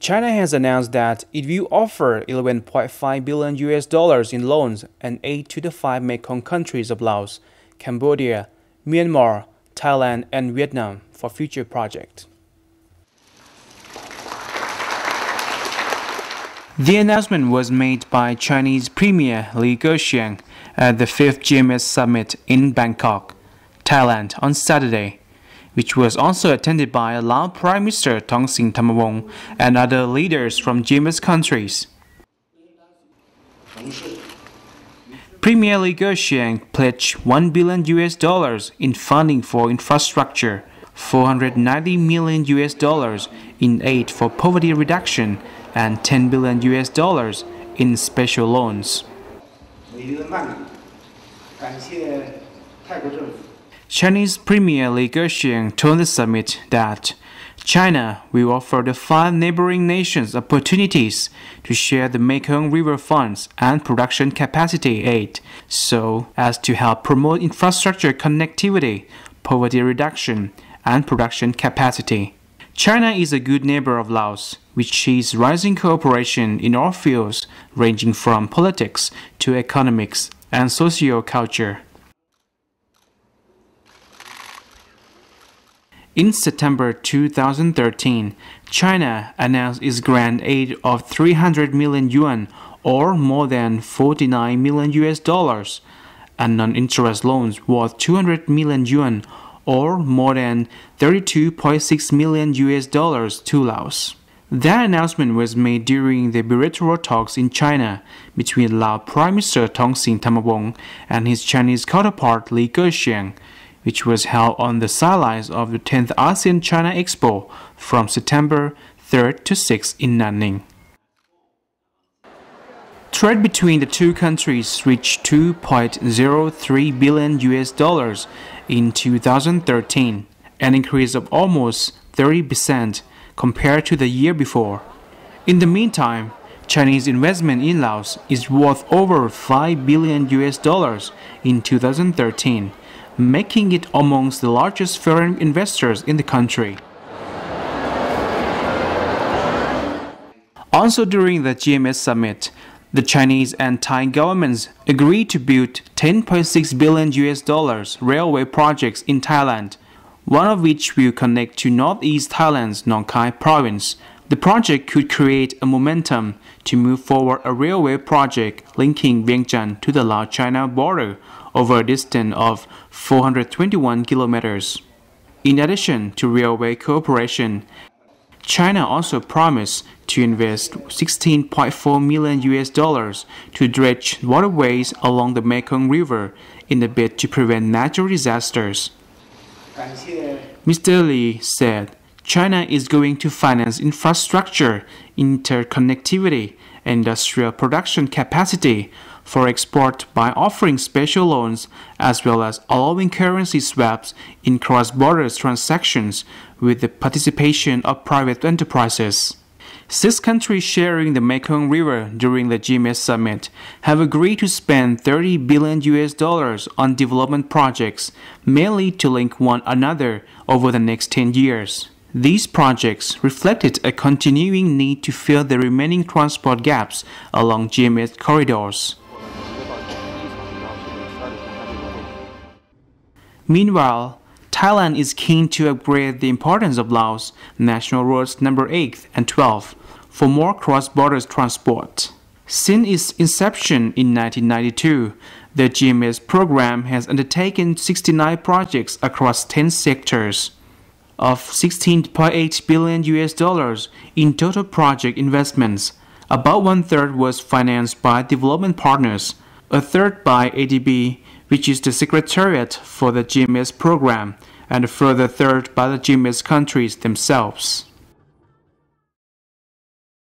China has announced that it will offer $11.5 billion in loans and aid to the 5 Mekong countries of Laos, Cambodia, Myanmar, Thailand and Vietnam for future projects. The announcement was made by Chinese Premier Li Keqiang at the 5th GMS Summit in Bangkok, Thailand on Saturday, which was also attended by Laos Prime Minister Thongsing Thammavong and other leaders from GMS countries. Premier Li Keqiang pledged $1 billion in funding for infrastructure, $490 million in aid for poverty reduction, and $10 billion in special loans. Chinese Premier Li Keqiang told the summit that China will offer the 5 neighboring nations opportunities to share the Mekong River funds and production capacity aid so as to help promote infrastructure connectivity, poverty reduction, and production capacity. China is a good neighbor of Laos, which sees rising cooperation in all fields ranging from politics to economics and socio-culture. In September 2013, China announced its grant aid of 300 million yuan or more than $49 million and non-interest loans worth 200 million yuan or more than $32.6 million to Laos. That announcement was made during the bilateral talks in China between Laos Prime Minister Thongsing Thammavong and his Chinese counterpart Li Keqiang, which was held on the sidelines of the 10th ASEAN-China Expo from September 3rd to 6th in Nanning. Trade between the two countries reached $2.03 billion in 2013, an increase of almost 30% compared to the year before. In the meantime, Chinese investment in Laos is worth over $5 billion in 2013, making it amongst the largest foreign investors in the country. Also during the GMS Summit, the Chinese and Thai governments agreed to build $10.6 billion railway projects in Thailand, one of which will connect to northeast Thailand's Nong Khai province. The project could create a momentum to move forward a railway project linking Vientiane to the Laos-China border over a distance of 421 kilometers. In addition to railway cooperation, China also promised to invest $16.4 million to dredge waterways along the Mekong River in a bid to prevent natural disasters. Mr. Li said, China is going to finance infrastructure, interconnectivity, and industrial production capacity for export by offering special loans as well as allowing currency swaps in cross-border transactions with the participation of private enterprises. 6 countries sharing the Mekong River during the GMS Summit have agreed to spend $30 billion on development projects, mainly to link one another over the next 10 years. These projects reflected a continuing need to fill the remaining transport gaps along GMS corridors. Meanwhile, Thailand is keen to upgrade the importance of Laos National Roads No. 8 and 12 for more cross-border transport. Since its inception in 1992, the GMS program has undertaken 69 projects across 10 sectors. Of $16.8 billion in total project investments, about 1/3 was financed by development partners, a third by ADB, which is the secretariat for the GMS program, and a further third by the GMS countries themselves.